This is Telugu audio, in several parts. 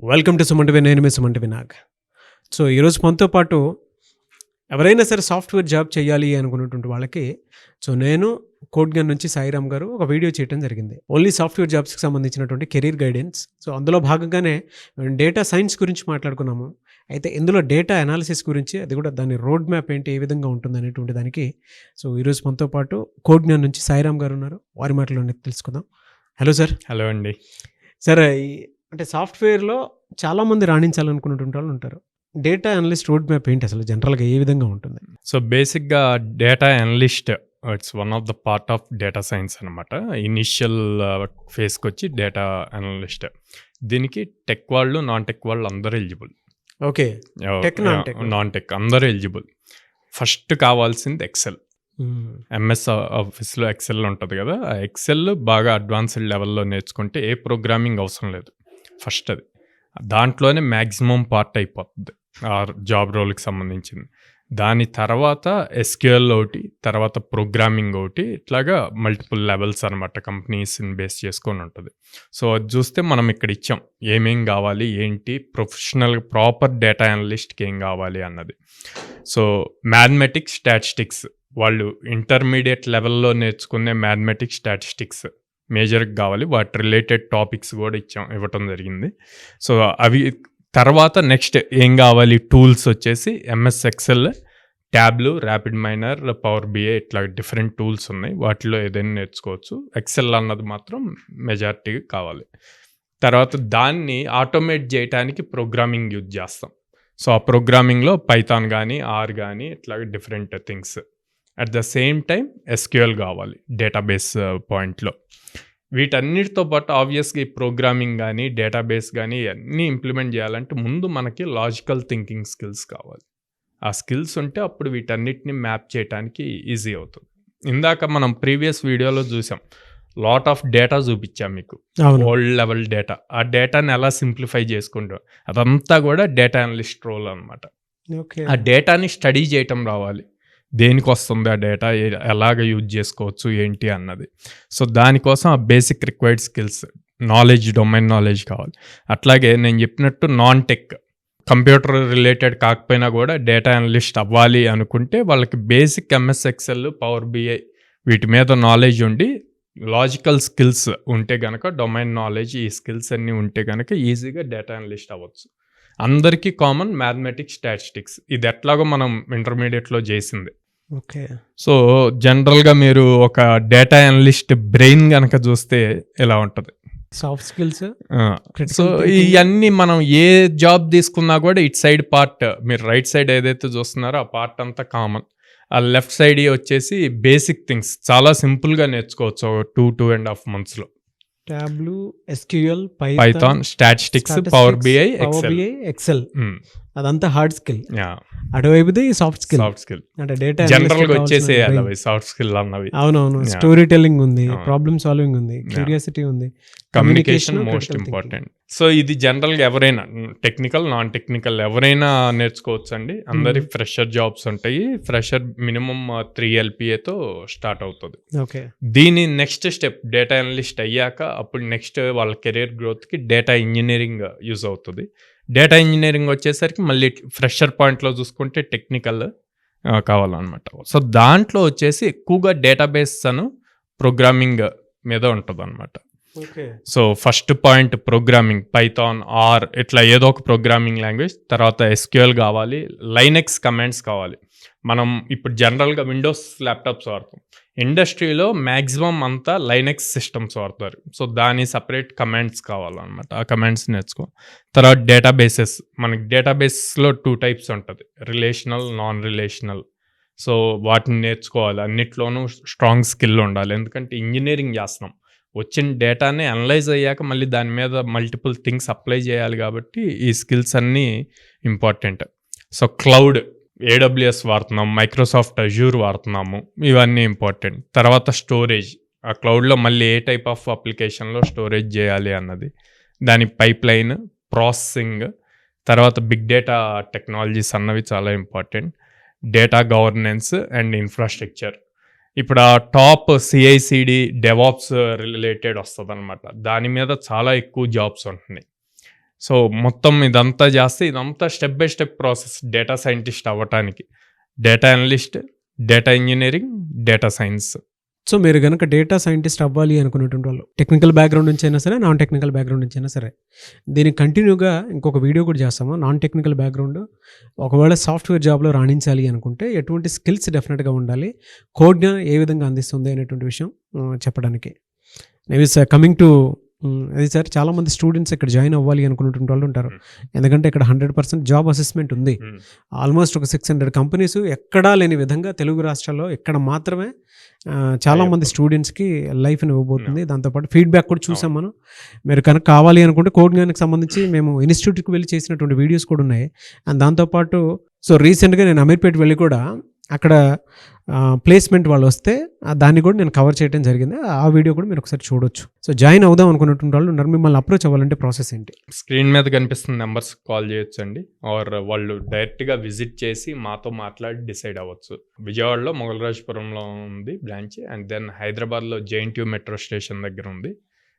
Welcome to Suman TV. నేను మీ సుమన్ టీవీ నాగ్. సో ఈరోజు మనతో పాటు ఎవరైనా సరే సాఫ్ట్వేర్ జాబ్ చేయాలి అనుకున్నటువంటి వాళ్ళకి నేను కోడ్గన్ నుంచి సాయిరామ్ గారు ఒక వీడియో చేయడం జరిగింది. ఓన్లీ సాఫ్ట్వేర్ జాబ్స్కి సంబంధించినటువంటి కెరీర్ గైడెన్స్. సో అందులో భాగంగానే డేటా సైన్స్ గురించి మాట్లాడుకున్నాము. అయితే ఇందులో డేటా అనాలిసిస్ గురించి, అది కూడా దాని రోడ్ మ్యాప్ ఏంటి, ఏ విధంగా ఉంటుంది అనేటువంటి దానికి ఈరోజు మనతో పాటు కోడ్గన్ నుంచి సాయిరామ్ గారు ఉన్నారు. వారి మాటలోనే తెలుసుకుందాం. Hello sir. హలో అండి. సార్, అంటే సాఫ్ట్వేర్లో చాలామంది రాణించాలనుకున్నటువంటి వాళ్ళు ఉంటారు. డేటా అనలిస్ట్ రోడ్ మ్యాప్ ఏంటి అసలు, జనరల్గా ఏ విధంగా ఉంటుంది? సో బేసిక్గా data analyst it's one of the part of data science అనమాట. ఇనిషియల్ ఫేస్కి వచ్చి డేటా అనలిస్ట్. దీనికి టెక్ వాళ్ళు, నాన్ టెక్ వాళ్ళు అందరూ ఎలిజిబుల్. ఓకే. నాన్ టెక్ అందరూ ఎలిజిబుల్. ఫస్ట్ కావాల్సింది ఎక్సెల్. ఎంఎస్ ఆఫీస్లో ఎక్సెల్ ఉంటుంది కదా, ఆ ఎక్సెల్ బాగా అడ్వాన్స్డ్ లెవెల్లో నేర్చుకుంటే ఏ ప్రోగ్రామింగ్ అవసరం లేదు. ఫస్ట్ అది దాంట్లోనే మ్యాక్సిమం పార్ట్ అయిపోతుంది ఆ జాబ్ రోల్కి సంబంధించింది. దాని తర్వాత ఎస్క్యూఎల్ ఒకటి, తర్వాత ప్రోగ్రామింగ్ ఒకటి, ఇట్లాగా మల్టిపుల్ లెవెల్స్ అనమాట కంపెనీస్ని బేస్ చేసుకొని ఉంటుంది. సో అది చూస్తే మనం ఇక్కడ ఇచ్చాం ఏమేం కావాలి, ఏంటి ప్రొఫెషనల్ ప్రాపర్ డేటా అనలిస్ట్కి ఏం కావాలి అన్నది. సో మ్యాథమెటిక్స్, స్టాటిస్టిక్స్, వాళ్ళు ఇంటర్మీడియట్ లెవెల్లో నేర్చుకునే మ్యాథమెటిక్స్, స్టాటిస్టిక్స్ మేజర్కి కావాలి. వాటి రిలేటెడ్ టాపిక్స్ కూడా ఇవ్వటం జరిగింది. సో అవి తర్వాత నెక్స్ట్ ఏం కావాలి, టూల్స్ వచ్చేసి MS Excel, Tableau, rapid miner, power BI, ఇట్లా డిఫరెంట్ టూల్స్ ఉన్నాయి. వాటిలో ఏదైనా నేర్చుకోవచ్చు. ఎక్సెల్ అన్నది మాత్రం మెజారిటీ కావాలి. తర్వాత దాన్ని ఆటోమేట్ చేయడానికి ప్రోగ్రామింగ్ యూజ్ చేస్తాం. సో ఆ ప్రోగ్రామింగ్లో పైథాన్ కానీ, ఆర్ కానీ, ఇట్లా different things. At the same time SQL కావాలి డేటాబేస్ పాయింట్లో. వీటన్నిటితో పాటు ఆబ్వియస్గా ఈ ప్రోగ్రామింగ్ కానీ, డేటాబేస్ కానీ అన్నీ ఇంప్లిమెంట్ చేయాలంటే ముందు మనకి లాజికల్ థింకింగ్ స్కిల్స్ కావాలి. ఆ స్కిల్స్ ఉంటే అప్పుడు వీటన్నిటిని మ్యాప్ చేయడానికి ఈజీ అవుతుంది. ఇందాక మనం ప్రీవియస్ వీడియోలో చూసాం, లాట్ ఆఫ్ డేటా చూపించాం మీకు, ఓల్డ్ లెవెల్ డేటా. ఆ డేటాని ఎలా సింప్లిఫై చేసుకుంటాం, అదంతా కూడా డేటా అనలిస్ట్ రోల్ అనమాట. ఆ డేటాని స్టడీ చేయటం రావాలి, దేనికి వస్తుంది ఆ డేటా, ఎలాగ యూజ్ చేసుకోవచ్చు ఏంటి అన్నది. సో దానికోసం ఆ basic required skills, knowledge, domain knowledge కావాలి. అట్లాగే నేను చెప్పినట్టు నాన్ టెక్, కంప్యూటర్ రిలేటెడ్ కాకపోయినా కూడా డేటా అనలిస్ట్ అవ్వాలి అనుకుంటే వాళ్ళకి basic MS Excel, power BI వీటి మీద నాలెడ్జ్ ఉండి, లాజికల్ స్కిల్స్ ఉంటే కనుక, డొమైన్ నాలెడ్జ్, ఈ స్కిల్స్ అన్నీ ఉంటే కనుక ఈజీగా డేటా అనలిస్ట్ అవ్వచ్చు. అందరికీ కామన్ మ్యాథమెటిక్స్, స్టాటిస్టిక్స్. ఇది ఎట్లాగో మనం ఇంటర్మీడియట్లో చేసింది. ఓకే. సో జనరల్గా మీరు ఒక డేటా అనలిస్ట్ బ్రెయిన్ కనుక చూస్తే ఎలా ఉంటుంది, సాఫ్ట్ స్కిల్స్. సో ఇవన్నీ మనం ఏ జాబ్ తీసుకున్నా కూడా ఇటు సైడ్ పార్ట్, మీరు రైట్ సైడ్ ఏదైతే చూస్తున్నారో ఆ పార్ట్ అంతా కామన్. ఆ లెఫ్ట్ సైడ్ వచ్చేసి బేసిక్ థింగ్స్ చాలా సింపుల్గా నేర్చుకోవచ్చు 2.5 monthsలో. Tableau, SQL, Python, statistics, power BI, Excel, అదంతా హార్డ్ స్కిల్. అటువైపుది సాఫ్ట్ స్కిల్. అంటే డేటా జనరల్ గా వచ్చేసేయాలి అవి సాఫ్ట్ స్కిల్ అన్నవి. అవునవును. స్టోరీ టెల్లింగ్ ఉంది, ప్రాబ్లమ్ సాల్వింగ్ ఉంది, క్యూరియాసిటీ ఉంది, కమ్యూనికేషన్ మోస్ట్ ఇంపార్టెంట్. సో ఇది జనరల్ గా ఎవరైనా టెక్నికల్, నాన్ టెక్నికల్ ఎవరైనా నేర్చుకోవచ్చు అండి. అందరి ఫ్రెషర్ జాబ్స్ ఉంటాయి. ఫ్రెషర్ మినిమం 3 LPAతో స్టార్ట్ అవుతుంది. ఓకే. దీని నెక్స్ట్ స్టెప్ డేటా అనలిస్ట్ అయ్యాక అప్పుడు నెక్స్ట్ వాళ్ళ కెరీర్ గ్రోత్ కి డేటా ఇంజనీరింగ్ యూజ్ అవుతుంది. డేటా ఇంజనీరింగ్ వచ్చేసరికి మళ్ళీ ఫ్రెషర్ పాయింట్లో చూసుకుంటే టెక్నికల్ కావాలన్నమాట. సో దాంట్లో వచ్చేసి ఎక్కువగా డేటాబేస్ అను ప్రోగ్రామింగ్ మీద ఉంటుంది అనమాట. So first point programming, Python, R, ఇట్లా ఏదో ఒక ప్రోగ్రామింగ్ లాంగ్వేజ్. తర్వాత ఎస్క్యూఎల్ కావాలి, లైనెక్స్ కమాండ్స్ కావాలి. మనం ఇప్పుడు జనరల్గా విండోస్ ల్యాప్టాప్స్ వాడతాం, ఇండస్ట్రీలో మ్యాక్సిమం అంతా లైనెక్స్ సిస్టమ్స్ వాడతారు. సో దాని సపరేట్ కమాండ్స్ కావాలన్నమాట. ఆ కమాండ్స్ నేర్చుకో. తర్వాత డేటాబేసెస్, మనకి డేటాబేస్లో 2 types ఉంటుంది, రిలేషనల్, నాన్ రిలేషనల్. సో వాటిని నేర్చుకోవాలి. అన్నిట్లోనూ స్ట్రాంగ్ స్కిల్ ఉండాలి, ఎందుకంటే ఇంజనీరింగ్ చేస్తున్నాం. వచ్చిన డేటాని అనలైజ్ అయ్యాక మళ్ళీ దాని మీద మల్టిపుల్ థింగ్స్ అప్లై చేయాలి, కాబట్టి ఈ స్కిల్స్ అన్నీ ఇంపార్టెంట్. సో క్లౌడ్, AWS వాడుతున్నాం, మైక్రోసాఫ్ట్ అజ్యూర్ వాడుతున్నాము, ఇవన్నీ ఇంపార్టెంట్. తర్వాత స్టోరేజ్, ఆ క్లౌడ్లో మళ్ళీ ఏ టైప్ ఆఫ్ అప్లికేషన్లో స్టోరేజ్ చేయాలి అన్నది, దాని పైప్ లైన్, ప్రాసెసింగ్. తర్వాత బిగ్ డేటా టెక్నాలజీస్ అన్నవి చాలా important. Data governance and infrastructure. ఇప్పుడు ఆ టాప్ CI/CD డెవాప్స్ రిలేటెడ్ వస్తుంది అనమాట. దాని మీద చాలా ఎక్కువ జాబ్స్ ఉంటున్నాయి. సో మొత్తం ఇదంతా చేస్తే ఇదంతా step by step process data scientist అవ్వటానికి. Data analyst, data engineering, data science. So మీరు గనక డేటా సైంటిస్ట్ అవ్వాలి అనుకునేటువంటి వాళ్ళు టెక్నికల్ బ్యాక్గ్రౌండ్ నుంచి అయినా సరే, నాన్ టెక్నికల్ బ్యాక్గ్రౌండ్ నుంచి అయినా సరే, దీనికి కంటిన్యూగా ఇంకొక వీడియో కూడా చేస్తాము. నాన్ టెక్నికల్ బ్యాక్గ్రౌండ్ ఒకవేళ సాఫ్ట్వేర్ జాబ్లో రాణించాలి అనుకుంటే ఎటువంటి స్కిల్స్ డెఫినెట్గా ఉండాలి, కోడ్గా ఏ విధంగా అందిస్తుంది అనేటువంటి విషయం చెప్పడానికి. నేవి సార్ కమింగ్ టు అది సార్, చాలామంది స్టూడెంట్స్ ఇక్కడ జాయిన్ అవ్వాలి అనుకున్నటువంటి వాళ్ళు ఉంటారు. ఎందుకంటే ఇక్కడ 100% జాబ్ అసెస్మెంట్ ఉంది. ఆల్మోస్ట్ ఒక 600 కంపెనీస్ ఎక్కడా లేని విధంగా తెలుగు రాష్ట్రాల్లో ఇక్కడ మాత్రమే చాలామంది స్టూడెంట్స్కి లైఫ్ని ఇవ్వబోతుంది. దాంతోపాటు ఫీడ్బ్యాక్ కూడా చూసాం మనం. మీరు కనుక కావాలి అనుకుంటే కోడ్గానికి సంబంధించి మేము ఇన్స్టిట్యూట్కి వెళ్ళి చేసినటువంటి వీడియోస్ కూడా ఉన్నాయి. అండ్ దాంతోపాటు సో రీసెంట్గా నేను అమీర్పేట వెళ్ళి కూడా అక్కడ ప్లేస్మెంట్ వాళ్ళు వస్తే దాన్ని కూడా నేను కవర్ చేయడం జరిగింది. ఆ వీడియో కూడా మీరు ఒకసారి చూడొచ్చు. సో జాయిన్ అవుదాం అనుకున్నటువంటి వాళ్ళు ఉన్నారు, మిమ్మల్ని అప్రోచ్ అవ్వాలంటే ప్రాసెస్ ఏంటి? స్క్రీన్ మీద కనిపిస్తున్న నెంబర్స్ కాల్ చేయొచ్చు అండి, ఆర్ వాళ్ళు డైరెక్ట్గా విజిట్ చేసి మాతో మాట్లాడి డిసైడ్ అవ్వచ్చు. విజయవాడలో మొగలరాజపురంలో ఉంది బ్రాంచ్, అండ్ దెన్ హైదరాబాద్లో JNTU మెట్రో స్టేషన్ దగ్గర ఉంది,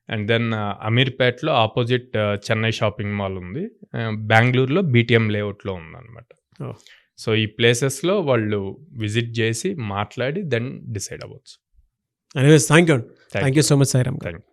అండ్ దెన్ అమీర్పేటలో ఆపోజిట్ చెన్నై షాపింగ్ మాల్ ఉంది, బెంగళూరులో BTM లేఅవుట్లో ఉందన్నమాట. సో ఈ ప్లేసెస్లో వాళ్ళు విజిట్ చేసి మాట్లాడి దెన్ డిసైడ్ అవ్వచ్చు. Anyways thank you so much Sairam. Thank you.